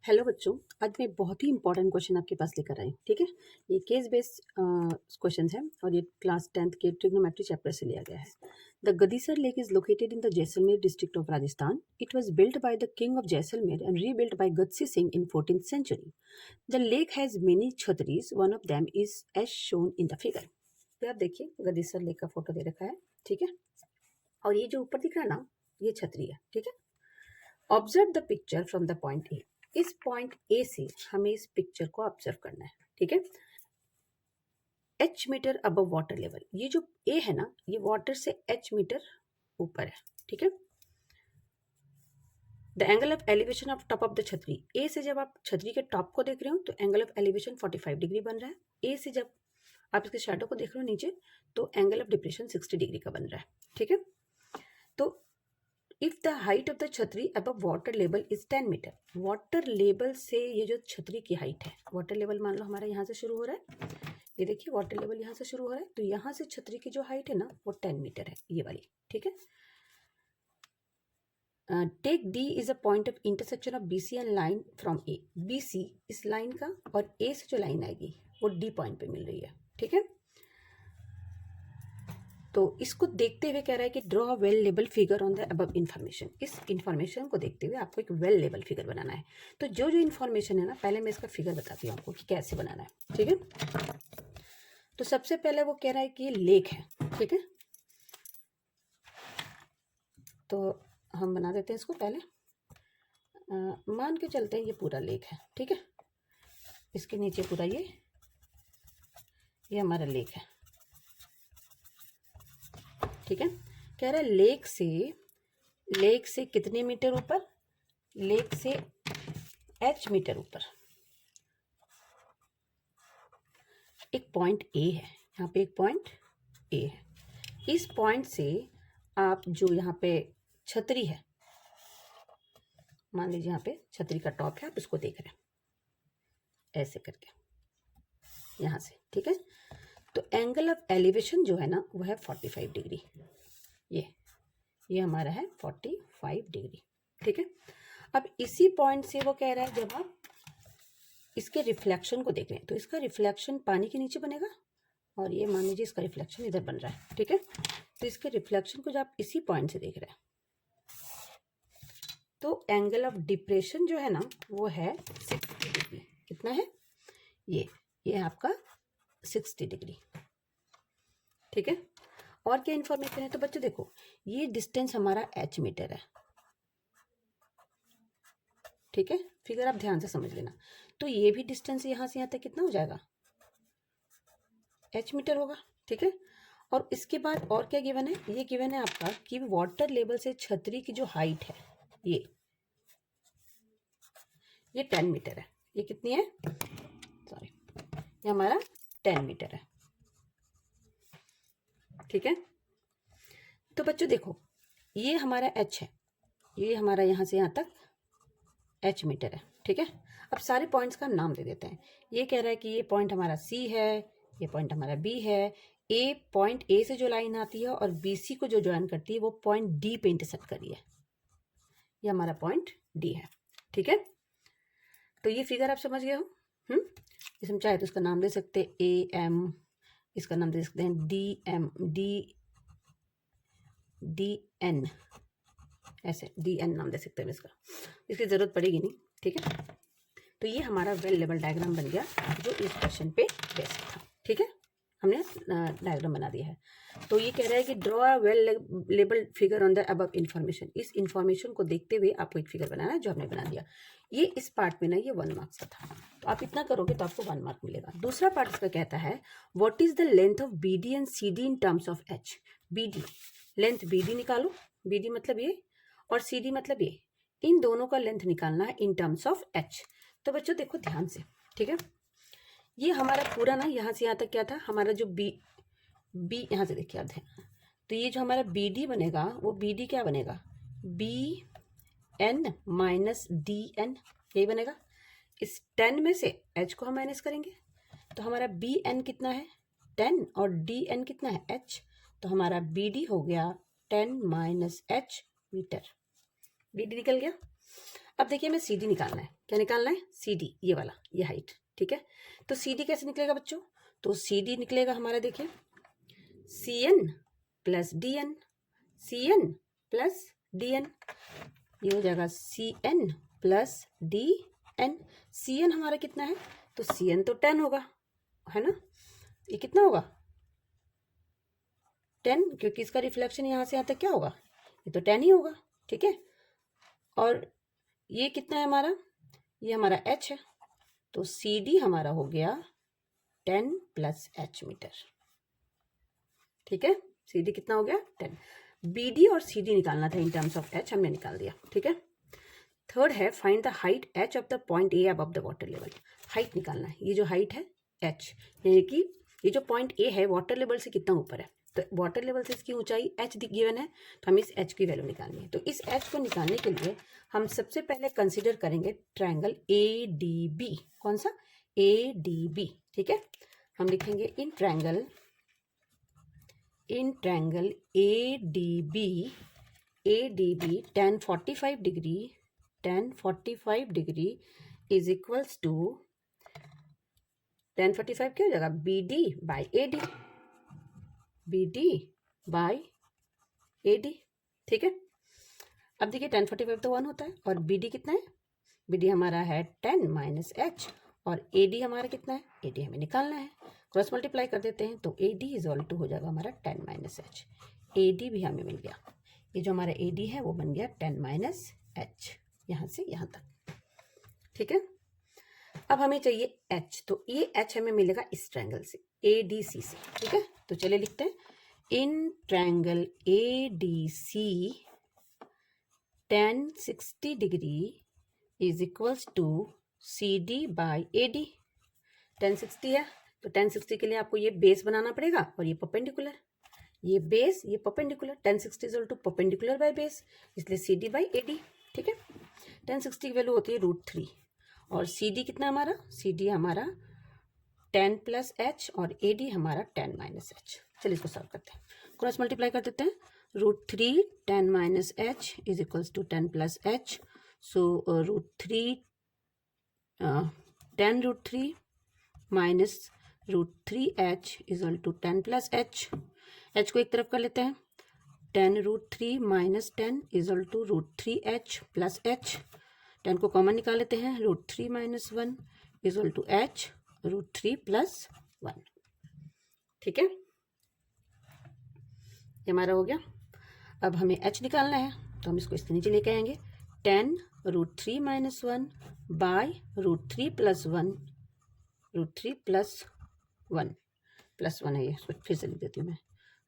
Hello बच्चों, आज मैं बहुत ही इंपॉर्टेंट क्वेश्चन आपके पास लेकर आई। ठीक है, ये केस बेस्ड क्वेश्चन है और ये क्लास 10th के ट्रिग्नोमेट्री चैप्टर से लिया गया है। The Gadisar lake is located in the Jaisalmer district of Rajasthan. It was built by the king of Jaisalmer and rebuilt by Gadsi Singh in 14th century. The lake has many chhatris. One of them is as shown in the figure. तो आप देखिए, गदीसर lake का photo दे रखा है। ठीक है, और ये जो ऊपर दिख रहा है ना, ये छतरी है। ठीक है, observe the picture from the point A. इस पॉइंट ए से हमें इस पिक्चर को ऑब्जर्व करना है। ठीक है, h metre above water level. ये जो ए है ना, ये वाटर से h मीटर ऊपर है. ठीक है, the angle of elevation of top of the छतरी. ए से जब आप छतरी के टॉप को देख रहे हो तो एंगल ऑफ एलिवेशन 45 डिग्री बन रहा है. ए से जब आप इसके शैडो को देख रहे हो नीचे, तो एंगल ऑफ डिप्रेशन 60 डिग्री का बन रहा है. ठीक है, तो if the height of the chhatri above water level is 10 meter. Water level से ये जो छतरी की हाइट है, वाटर लेवल मान लो हमारा यहाँ से शुरू हो रहा है. ये देखिए, वाटर लेवल यहाँ से शुरू हो रहा है, तो यहाँ से छतरी की जो हाइट है ना, वो 10 मीटर है, ये वाली. ठीक है, take D is a point of intersection of B C and line from A. B C इस लाइन का, और ए से जो लाइन आएगी वो डी पॉइंट पे मिल रही है. ठीक है, तो इसको देखते हुए कह रहा है कि draw a well label figure on the above information. इस इन्फॉर्मेशन को देखते हुए आपको एक वेल लेबल फिगर बनाना है. तो जो जो इन्फॉर्मेशन है ना, पहले मैं इसका फिगर बताती हूँ आपको कि कैसे बनाना है. ठीक है, तो सबसे पहले वो कह रहा है कि ये लेक है. ठीक है, तो हम बना देते हैं इसको. पहले मान के चलते हैं ये पूरा लेक है. ठीक है, इसके नीचे पूरा ये हमारा लेक है. ठीक है, कह रहा है लेक से कितने मीटर ऊपर, लेक से h मीटर ऊपर एक पॉइंट ए है. यहाँ पे एक पॉइंट ए है. इस पॉइंट से आप जो यहाँ पे छतरी है, मान लीजिए यहाँ पे छतरी का टॉप है, आप इसको देख रहे हैं ऐसे करके यहाँ से. ठीक है, तो एंगल ऑफ एलिवेशन जो है ना, वो है 45 डिग्री. ये हमारा है 45 डिग्री. ठीक है, अब इसी पॉइंट से वो कह रहा है जब आप इसके रिफ्लेक्शन को देख रहे हैं, तो इसका रिफ्लेक्शन पानी के नीचे बनेगा, और ये मान लीजिए इसका रिफ्लेक्शन इधर बन रहा है. ठीक है, तो इसके रिफ्लेक्शन को जब आप इसी पॉइंट से देख रहे हैं, तो एंगल ऑफ डिप्रेशन जो है ना, वो है 60 डिग्री. कितना है ये है आपका 60 डिग्री. ठीक है, और क्या इन्फॉर्मेशन है? तो बच्चों देखो, ये डिस्टेंस हमारा h मीटर है. ठीक है, फिगर आप ध्यान से समझ लेना. तो ये भी डिस्टेंस यहाँ से यहाँ तक कितना हो जाएगा, h मीटर होगा. ठीक है, और इसके बाद और क्या गिवन है? ये गिवन है आपका कि वाटर लेवल से छतरी की जो हाइट है, ये 10 मीटर है. ये कितनी है? सॉरी, ये हमारा 10 मीटर है. ठीक है, तो बच्चों देखो, ये हमारा h है, ये हमारा यहाँ से यहाँ तक h मीटर है. ठीक है, अब सारे पॉइंट्स का नाम दे देते हैं. ये कह रहा है कि ये पॉइंट हमारा C है, ये पॉइंट हमारा B है. पॉइंट A से जो लाइन आती है और BC को जो ज्वाइन करती है, वो पॉइंट D पे इंटरसेक्ट कर रही है. ये हमारा पॉइंट D है. ठीक है, तो ये फिगर आप समझ गए हो. इस हम चाहे तो इसका नाम दे सकते हैं AM, इसका नाम दे सकते हैं DM, DN, ऐसे DN नाम दे सकते हैं इसका. इसकी ज़रूरत पड़ेगी नहीं. ठीक है, तो ये हमारा वेल लेवल डायग्राम बन गया जो इस क्वेश्चन पे बेस्ड था. ठीक है, हमने डायग्राम बना दिया है. तो ये कह रहा है कि draw a well label figure on the above information. इस इन्फॉर्मेशन को देखते हुए आपको एक फिगर बनाना है, जो हमने बना दिया. ये इस पार्ट में ना, ये 1 मार्क्स का था, तो आप इतना करोगे तो आपको 1 मार्क मिलेगा. दूसरा पार्ट इसका कहता है what is the length of BD and CD in terms of h. BD length, BD निकालो. BD मतलब ये, और CD मतलब ये. इन दोनों का लेंथ निकालना है इन टर्म्स ऑफ h. तो बच्चों देखो ध्यान से. ठीक है, ये हमारा पूरा ना, यहाँ से यहाँ तक क्या था हमारा, जो बी यहाँ से देखिए आप ध्यान. तो ये जो हमारा BD बनेगा, वो BD क्या बनेगा, BN माइनस DN, यही बनेगा. इस 10 में से h को हम माइनस करेंगे, तो हमारा BN कितना है, 10, और DN कितना है, h. तो हमारा BD हो गया 10 माइनस h मीटर. BD निकल गया. अब देखिए हमें सी डी निकालना है। क्या निकालना है? सी डी, ये वाला, ये हाइट। ठीक है, तो सी डी कैसे निकलेगा बच्चों? तो सी डी निकलेगा हमारा, देखिए C N plus D N, C N plus D N, ये हो जाएगा C N plus D N. C N हमारा कितना है? तो सी एन तो 10 होगा, है ना। ये कितना होगा? 10, क्योंकि इसका रिफ्लेक्शन यहाँ से यहाँ तक क्या होगा? ये तो 10 ही होगा। ठीक है, और ये कितना है हमारा? ये हमारा h है, तो सी डी हमारा हो गया 10 प्लस h मीटर। ठीक है, सी डी कितना हो गया? 10। बी डी और सी डी निकालना था इन टर्म्स ऑफ h, हमने निकाल दिया। ठीक है, थर्ड है find the height h of the point A above the water level. Height निकालना है, ये जो हाइट है h, यानी कि ये जो पॉइंट ए है वाटर लेवल से कितना ऊपर है। तो वाटर लेवल से इसकी ऊंचाई h गिवन है, तो हमें इस h की वैल्यू निकालनी है। तो इस h को निकालने के लिए हम सबसे पहले कंसिडर करेंगे ट्रायंगल ए डी बी। कौन सा? A D B. ठीक है, हम लिखेंगे in triangle A D B tan 45 degree is equals to tan 45 क्या हो जाएगा? B D by A D, B D by A D. ठीक है, अब देखिए tan 45 तो 1 होता है, और बी डी कितना है? बी डी हमारा है 10 माइनस एच, और ए डी हमारा कितना है? ए डी हमें निकालना है, क्रॉस मल्टीप्लाई कर देते हैं, तो A D is all to हो जाएगा हमारा 10 माइनस एच। ए डी भी हमें मिल गया, ये जो हमारा ए डी है वो बन गया 10 माइनस एच, यहाँ से यहाँ तक। ठीक है, अब हमें चाहिए एच, तो ये एच हमें मिलेगा इस ट्रायंगल से, ए डी सी से। ठीक है, तो चलिए लिखते हैं in triangle A D C tan 60 degree is equals to C D by A D. tan 60 है, तो tan 60 के लिए आपको ये बेस बनाना पड़ेगा, और ये परपेंडिकुलर, ये बेस, ये perpendicular. tan 60 is to perpendicular by base, इसलिए C D by A D. ठीक है, tan 60 की वैल्यू होती है √3, और सी डी कितना हमारा? सी डी हमारा 10 प्लस एच, और ए डी हमारा 10 माइनस एच। चलिए इसको सॉल्व करते हैं, क्रॉस मल्टीप्लाई कर देते हैं। √3 10 minus H is equals to 10 plus H, so √3 10√3 minus √3h is equal to 10 plus H. H को एक तरफ कर लेते हैं, 10√3 minus 10 is equal to √3h plus H. 10 को कॉमन निकाल लेते हैं, √3 minus 1 is equal to h √3 plus 1। ठीक है, ये हमारा हो गया। अब हमें h निकालना है, तो हम इसको इसके नीचे लेके आएंगे, 10√3 minus 1 by √3 plus 1, √3 plus 1 plus 1 है, ये इसको फिर से लिख देती हूँ मैं,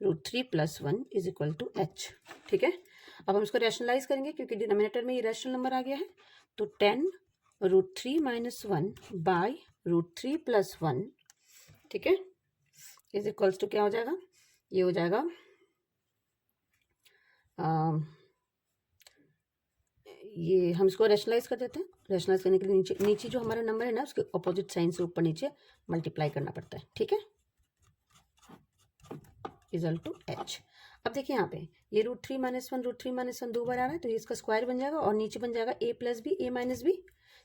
√3 plus 1 is equal to h। ठीक है, अब हम इसको रैशनलाइज करेंगे, क्योंकि डिनोमिनेटर में ये रैशनल नंबर आ गया है, तो 10√3 माइनस 1 बाई √3 प्लस 1, ठीक है, इज इक्वल्स टू क्या हो जाएगा? ये हो जाएगा ये हम इसको रैशनलाइज कर देते हैं। रैशनलाइज करने के लिए नीचे जो हमारा नंबर है ना, उसके अपोजिट साइन से ऊपर नीचे मल्टीप्लाई करना पड़ता है। ठीक है, इक्वल टू h। अब देखिए यहाँ पे ये √3 माइनस 1 √3 माइनस 1 दो बार आ रहा है, तो ये इसका स्क्वायर बन जाएगा, और नीचे बन जाएगा a plus B a minus B.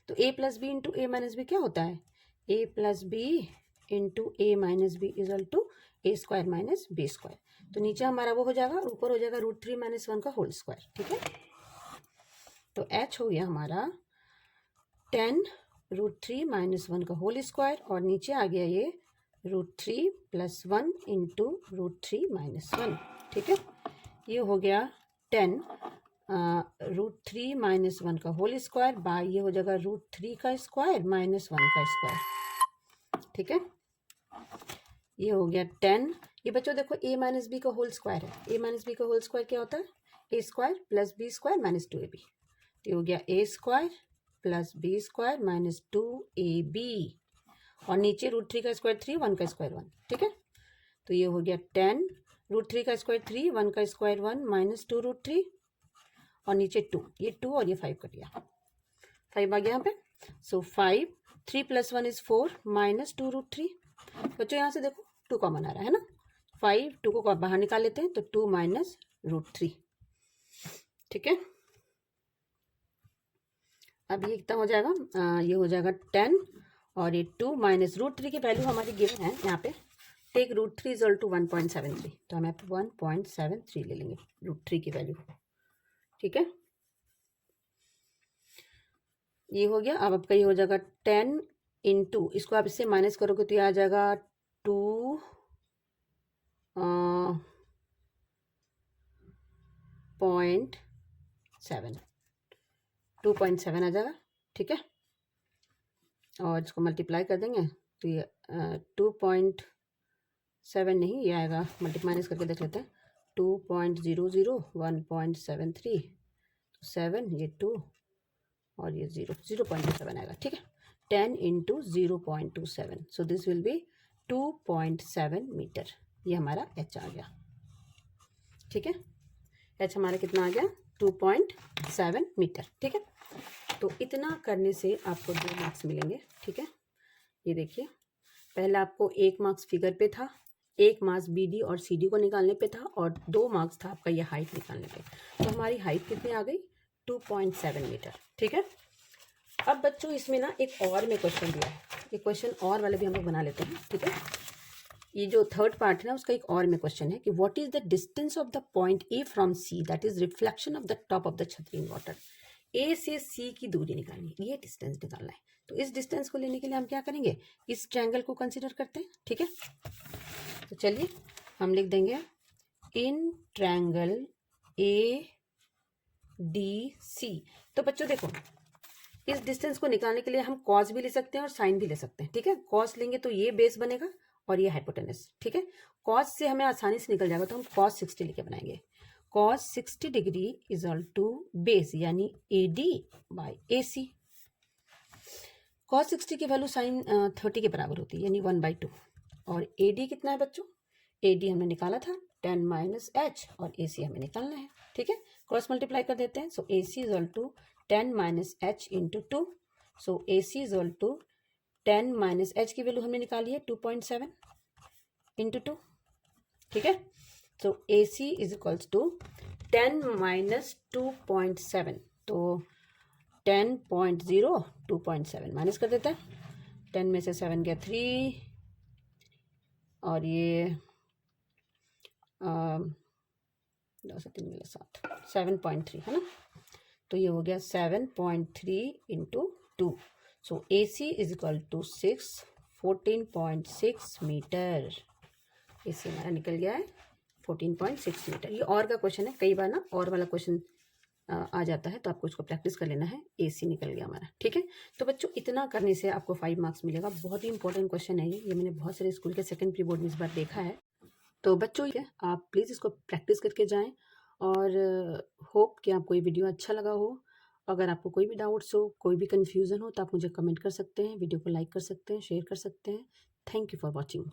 तो a plus B into A minus B क्या होता है? a plus B into A minus B equal to a square minus B square. तो नीचे हमारा वो हो जाएगा, और ऊपर हो जाएगा √3 माइनस 1 का होल स्क्वायर। ठीक है, तो h हो गया हमारा 10√3 माइनस 1 का होल स्क्वायर, और नीचे आ गया ये √3 प्लस 1 इंटू √3 माइनस 1। ठीक है, ये हो गया 10 √3 माइनस 1 का होल स्क्वायर बाय ये हो जाएगा √3 का स्क्वायर माइनस 1 का स्क्वायर। ठीक है, ये हो गया 10। ये बच्चों देखो a माइनस बी का होल स्क्वायर है, a माइनस बी का होल स्क्वायर क्या होता है? a square plus B square minus 2ab। तो ये हो गया a square plus B square minus 2ab, और नीचे √3 का स्क्वायर 3 1 का स्क्वायर 1। ठीक है, तो ये हो गया 10 √3 का स्क्वायर 3 1 का स्क्वायर 1 माइनस 2 √3, और नीचे 2, ये 2 और ये 5 कट गया, 5 आ गया यहाँ पे। सो 5 3 प्लस 1 इज 4 माइनस 2 √3। बच्चों यहाँ से देखो 2 कॉमन आ रहा है ना, 5 2 को बाहर निकाल लेते हैं, तो 2 माइनस √3। ठीक है, अब ये कितना हो जाएगा, ये हो जाएगा 10 और ये 2 माइनस √3 की वैल्यू हमारी गिवन है यहाँ पे। टेक √3 इज इक्वल टू 1.73, तो हम यहाँ पे 1.73 ले लेंगे √3 की वैल्यू। ठीक है, ये हो गया। अब आपका ये हो जाएगा 10 इंटू, इसको आप इससे माइनस करोगे तो ये आ जाएगा 2.7 आ जाएगा। ठीक है, और इसको मल्टीप्लाई कर देंगे तो ये 2.7 नहीं, ये आएगा माइनस करके देख लेते हैं। 2.00 1.73 7, ये 2 और ये 0.27 आएगा। ठीक है, 10 into 0.27, so this will be 2.7 metre. ये हमारा h आ गया। ठीक है, h हमारा कितना आ गया, 2.7 मीटर। ठीक है, तो इतना करने से आपको 2 मार्क्स मिलेंगे। ठीक है, ये देखिए, पहले आपको 1 मार्क्स फिगर पे था, 1 मार्क्स BD और CD को निकालने पे था, और 2 मार्क्स था आपका ये हाइट निकालने पे। तो हमारी हाइट कितनी आ गई, 2.7 मीटर। ठीक है, अब बच्चों इसमें ना एक और में क्वेश्चन दिया है, ये क्वेश्चन और वाले भी हम लोग बना लेते हैं। ठीक है, ये जो थर्ड पार्ट है ना उसका एक और में क्वेश्चन है कि what is the distance of the point A from C that is reflection of the top of the छतरी इन वाटर। A से C की दूरी निकालनी है, ये डिस्टेंस निकालना है। तो इस डिस्टेंस को लेने के लिए हम क्या करेंगे, इस ट्रायंगल को कंसिडर करते हैं। ठीक है, तो चलिए हम लिख देंगे इन ट्रायंगल ADC। तो बच्चों देखो, इस डिस्टेंस को निकालने के लिए हम कॉस भी ले सकते हैं और साइन भी ले सकते हैं। ठीक है, कॉस लेंगे तो ये बेस बनेगा और ये हाइपोटेनस। ठीक है, कॉस से हमें आसानी से निकल जाएगा, तो हम cos 60 लिखे बनाएंगे। cos 60 degree is equal to base यानी AD बाई AC। cos 60 की वैल्यू साइन 30 के बराबर होती है यानी 1/2। और AD कितना है बच्चों, AD हमने निकाला था 10 माइनस h और AC हमें निकालना है। ठीक है, क्रॉस मल्टीप्लाई कर देते हैं। So AC is equal to 10 minus h into 2। So AC is equal to 10 minus h की वैल्यू हमने निकाली है 2.7 इंटू 2। ठीक है, so AC is equals to 10 minus 2.7, तो 10.0 2.7 माइनस कर देते हैं। 10 में से 7 गया 3 और ये 7.3 है ना, तो ये हो गया 7.3 into 2। So AC is equal to 14.6 metre. AC हमारा निकल गया है 14.6 मीटर। ये और का क्वेश्चन है, कई बार ना और वाला क्वेश्चन आ जाता है, तो आपको इसको प्रैक्टिस कर लेना है। AC निकल गया हमारा। ठीक है, तो बच्चों इतना करने से आपको 5 मार्क्स मिलेगा। बहुत ही इंपॉर्टेंट क्वेश्चन है ये मैंने बहुत सारे स्कूल के सेकंड प्री बोर्ड में इस बार देखा है। तो बच्चों आप प्लीज़ इसको प्रैक्टिस करके जाएं, और होप कि आपको ये वीडियो अच्छा लगा हो। अगर आपको कोई भी डाउट्स हो, कोई भी कन्फ्यूज़न हो, तो आप मुझे कमेंट कर सकते हैं, वीडियो को लाइक कर सकते हैं, शेयर कर सकते हैं। Thank you for watching.